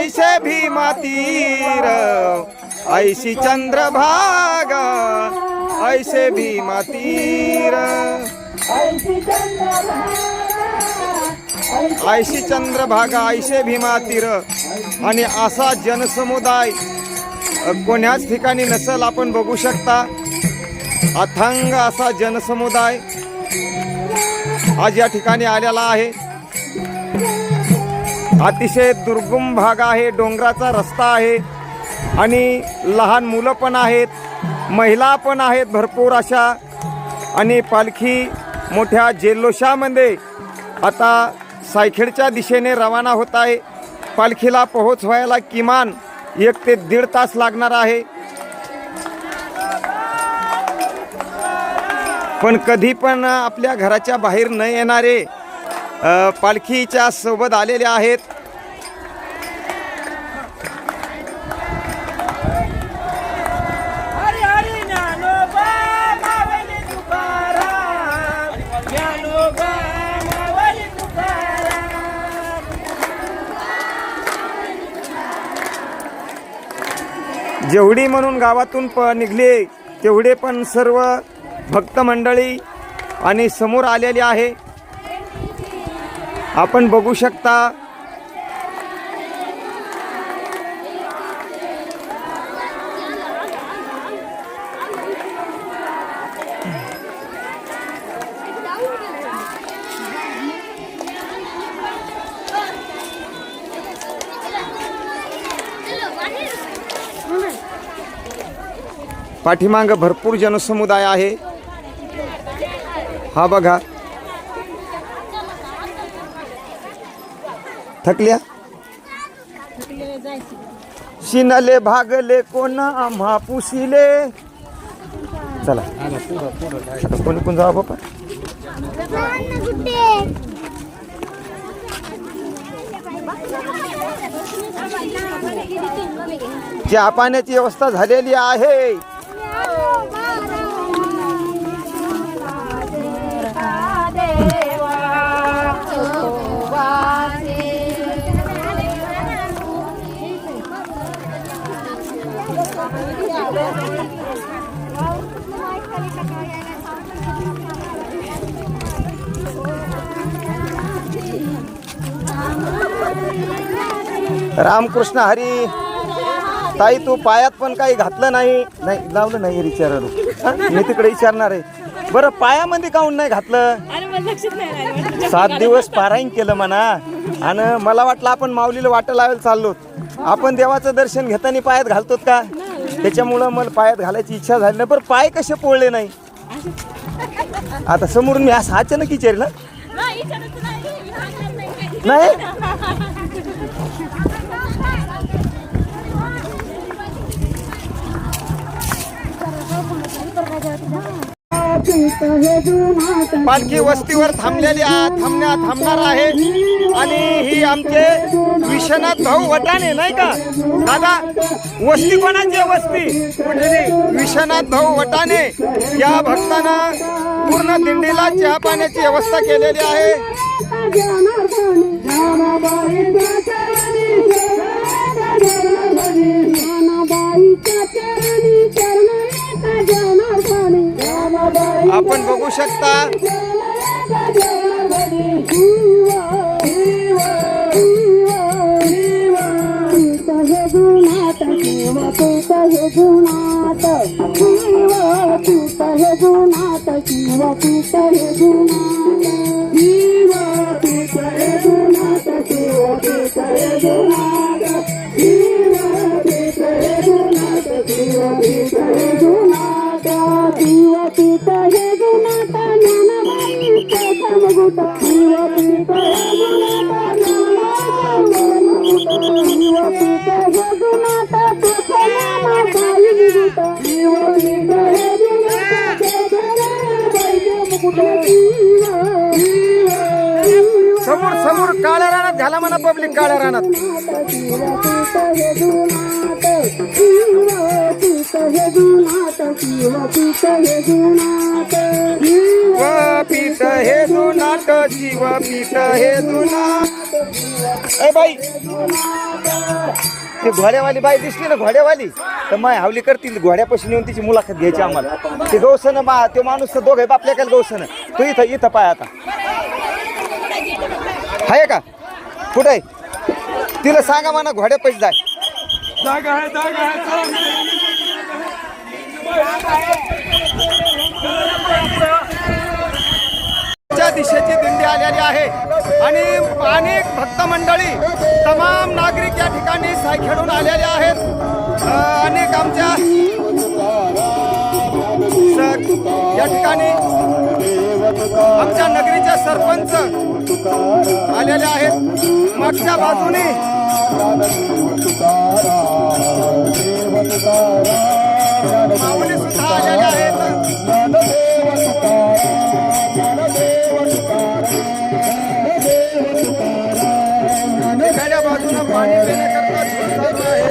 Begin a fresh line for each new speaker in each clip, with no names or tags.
ऐसे भीमा तीर ऐसी चंद्रभागा ऐसे भीमा तीर ऐशी चंद्रभागा ऐसे भीमा तीर. आणि असा जनसमुदाय कोण्याच ठिकाणी नसेल. आपण बघू शकता अथांग असा जनसमुदाय आज या ठिकाणी आलेला आहे. अतिशय दुर्गम भाग आहे, डोंगराचा रस्ता आहे आणि लहान मुलं पण आहेत, महिला पण आहेत भरपूर अशा. आणि पालखी मोठ्या जल्लोषामध्ये आता सायखेडच्या दिशेने रवाना होत आहे. पालखीला पोहोचवायला किमान 1 ते 1.5 तास लागणार आहे. पण कधी पण आपल्या घराच्या बाहेर न येणारे पालखीच्या सोबत आलेले आहेत. जेवढी म्हणून गावातून निघले तेवढे पण सर्व भक्त मंडळी आणि समोर आलेले आहे. आपण बघू शकता पाठीमाग भरपूर जनसमुदाय आहे. हा बघा, थकल्या शिनले भागले कोण आम्हा पुसिले. चला आता कोणी कोण जावा बापा. चहा पाण्याची व्यवस्था झालेली आहे. रामकृष्ण हरी. ताई तू पायात पण काही घातलं नाही? नाही लावलं नाही विचारायला. मी तिकडे विचारणार आहे. बरं पायामध्ये काऊन नाही घातलं? 7 दिवस पारायण केलं म्हणा. आणि मला वाटलं आपण माऊलीला वाट लावायला चाललो. आपण देवाचं दर्शन घेताना पायात घालतो का? त्याच्यामुळं मला पायात घालायची इच्छा झाली नाही. बरं पाय कसे पोळले नाही? आता समोरून मी असं अचानक विचारलं नाही. पालखी वस्तीवर थांबणार आहे. आणि ही आमचे विश्वनाथ भाऊ वटाणे नाही का दादा? वस्ती कोणाची वस्ती? विश्वनाथ भाऊ वटाणे या भक्तांना पूर्ण दिंडीला चहा पाण्याची व्यवस्था केलेली आहे. आपण बघू शकता समोर समोर काळ्या रानात झाला म्हणा पब्लिक. काळ्या रानात पीठ हे जुनाट शिवपीठ हे जुनाट. ए बाई ते घोड्यावाली बाई दिसली ना घोड्यावाली तर माय हावली करतील घोड्यापाशी नेऊन तिची मुलाखत घ्यायची आम्हाला. ते गौसन तो माणूस तर दोघे बापल्या काय गौसन तू इथं पाय आता आहे का कुठे आहे तिला सांगा म्हणा घोड्यापाशी जाय.
जागा आहे
दिशेची दिंडी आलेली आहे आणि अनेक भक्त मंडळी तमाम नागरिक या ठिकाणी खेळून आलेले आहेत. अनेक आमच्या या ठिकाणी आमच्या नगरीचे सरपंच आलेले आहेत. मागच्या बाजूने माऊली सुद्धा आलेले आहेत. एखाद्या बाजूला पाणी पिण्याकरता चालू आहे.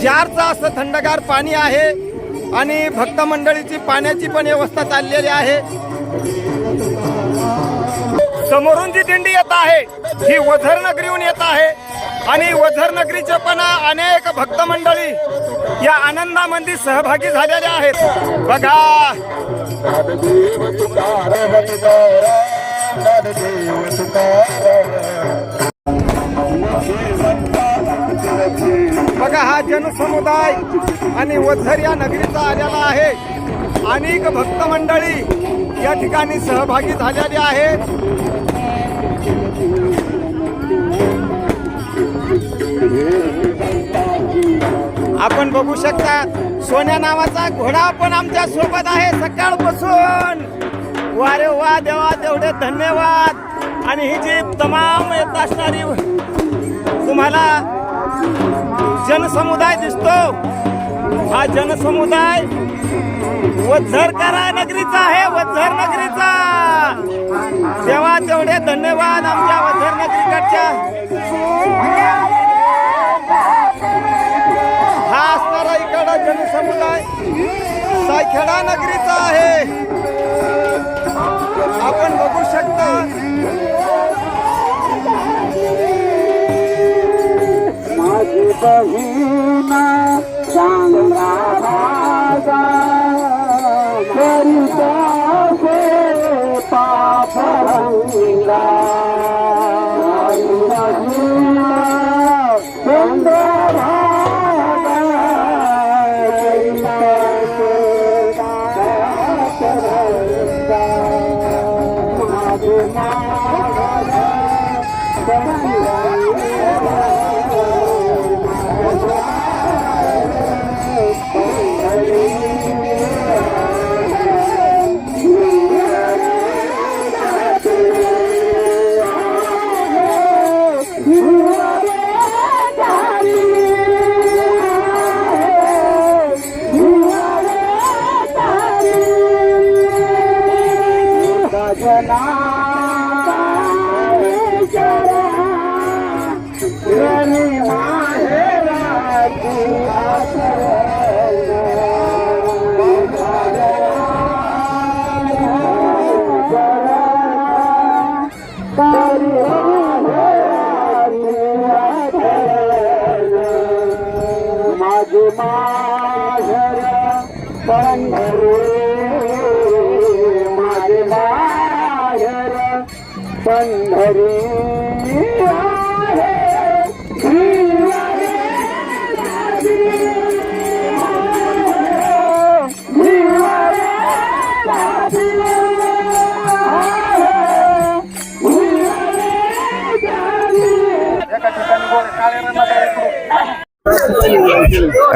जारचं असं थंडगार पाणी आहे आणि भक्त मंडळीची पाण्याची पण व्यवस्था चाललेली आहे. समोरून जी दिंडी येत आहे ही वझर नगरीहून येत आहे आणि वझर नगरीचे पण अनेक भक्त मंडळी या आनंदामध्ये सहभागी झालेले आहेत. बघा बघा हा जनसमुदाय आणि वझर या नगरीचा आलेला आहे. अनेक भक्त मंडळी या ठिकाणी सहभागी झालेली आहेत. आपण बघू शकता सोन्या नावाचा घोडा पण आमच्या सोबत आहे सकाळपासून. वारे वा देवा तेवढे धन्यवाद. आणि ही जी तमाम येत असणारी तुम्हाला जनसमुदाय दिसतो हा जनसमुदाय वझरकरा नगरीचा आहे. वझर नगरीचा तेव्हा तेवढे धन्यवाद आमच्या वझर नगरीकडच्या. हा असणारा इकडा जनसमुदाय सायखेडा नगरीचा आहे. आपण बघू शकता माझी बहीण चांगला राजा पाप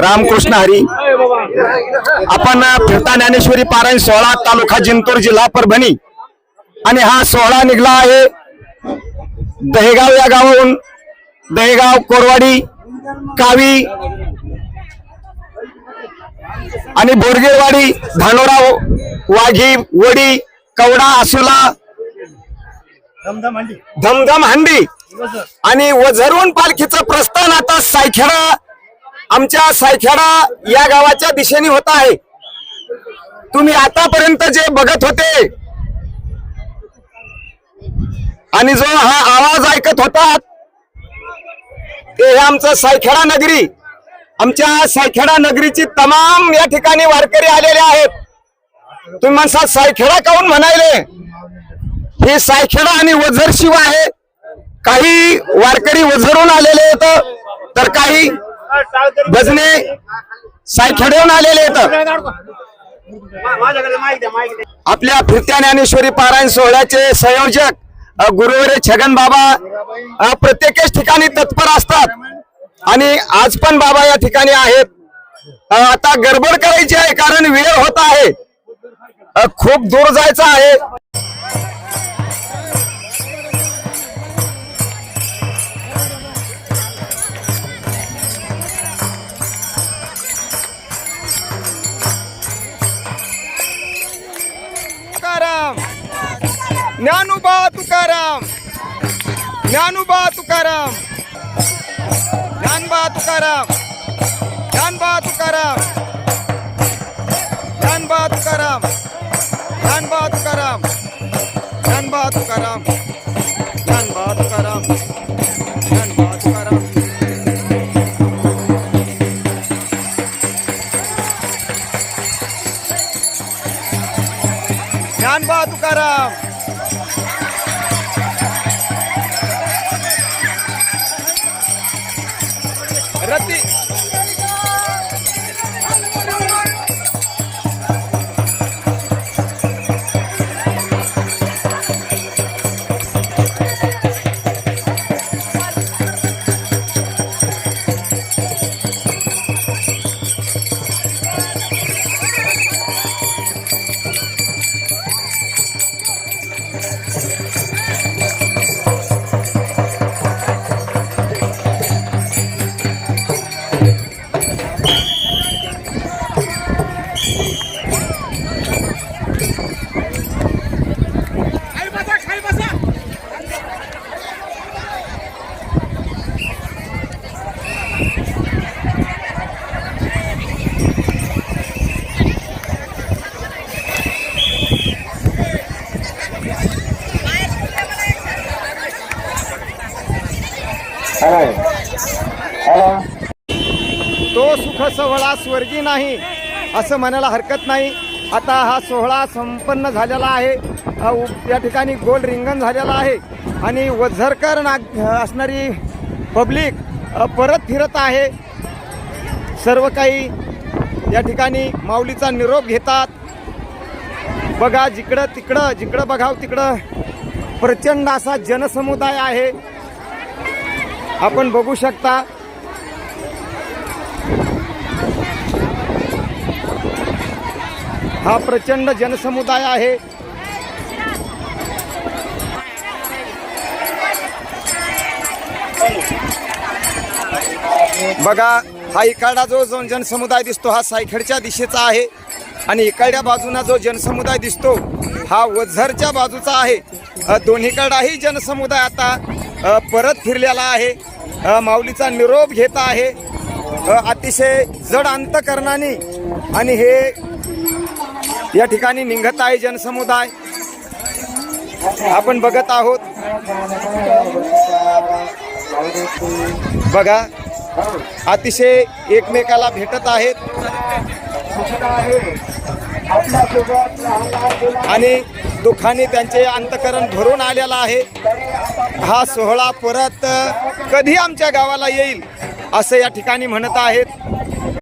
रामकृष्ण हरी. आपण फिरता ज्ञानेश्वरी पारायण सोहळा तालुका जिंतूर जिल्हा परभणी आणि हा सोहळा निघाला आहे दहेगाव या गावाहून. दहेगाव, कोरवाडी, कावी आणि बोरगेवाडी, धानोरा, वाघी, वडी, कवडा, आसुला, धमधम हंडी आणि वझरून पालखीचं प्रस्थान आता सायखेडा, आमच्या सायखेडा या गावाच्या दिशेने होत आहे. तुम्ही आतापर्यंत जे बघत होते आणि जो हा आवाज ऐकत होतात ते आमचं सायखेडा नगरी, आमच्या सायखेडा नगरीची तमाम या ठिकाणी वारकरी आलेले आहेत. तुम्ही म्हणसा सायखेडा काहून म्हणायले, हे सायखेडा आणि वझर शिव आहे. काही वारकरी वझरून आलेले आहेत तर काही भजने सायखेड्याहून आलेले आहेत. आपल्या फिरत्या ज्ञानेश्वरी पारायण सोहळ्याचे संयोजक गुरुवर्य छगन बाबा प्रत्येकच ठिकाणी तत्पर असतात आणि आज पण बाबा या ठिकाणी आहेत. आता गडबड करायची आहे कारण वेळ होत आहे, खूप दूर जायचं आहे.
तुकाराम, ज्ञानोबा तुकाराम, ज्ञानोबा तुकाराम, ज्ञानबा तुकाराम, ज्ञानबा तुकाराम, ज्ञानबा तुकाराम, ज्ञानबा तुकाराम, ज्ञानबा तुकाराम, ज्ञानबा तुकाराम, ज्ञानबा तुकाराम. ज्ञानबा तुकाराम. रती तो सुख सोहळा स्वर्गी नाही असं म्हणायला हरकत नाही. आता हा सोहळा संपन्न झालेला आहे. या ठिकाणी गोल रिंगण झालेला आहे आणि वझरकर असणारी पब्लिक परत फिरत आहे. सर्व काही या ठिकाणी माऊलीचा निरोप घेतात. बघा जिकडं बघाव तिकडं प्रचंड असा जनसमुदाय आहे, आपण बघू शकता. हा प्रचंड जनसमुदाय आहे. बघा हा इकडा जो जनसमुदाय दिसतो हा सायखेडच्या दिशेचा आहे आणि इकडच्या बाजूना जो जनसमुदाय दिसतो हा वझरच्या बाजूचा आहे. दोन्हीकडाही जनसमुदाय आता परत फिरलेला आहे, माऊलीचा निरोप घेत आहे अतिशय जड अंतकरणाने आणि हे या ठिकाणी निघत आहे जनसमुदाय. आपण बघत आहोत. बघा अतिशय एकमेकाला भेटत आहेत आणि दुःखाने त्यांचे अंतकरण भरून आलेला आहे. हा सोहळा परत कधी आमच्या गावाला येईल असं या ठिकाणी म्हणत आहेत.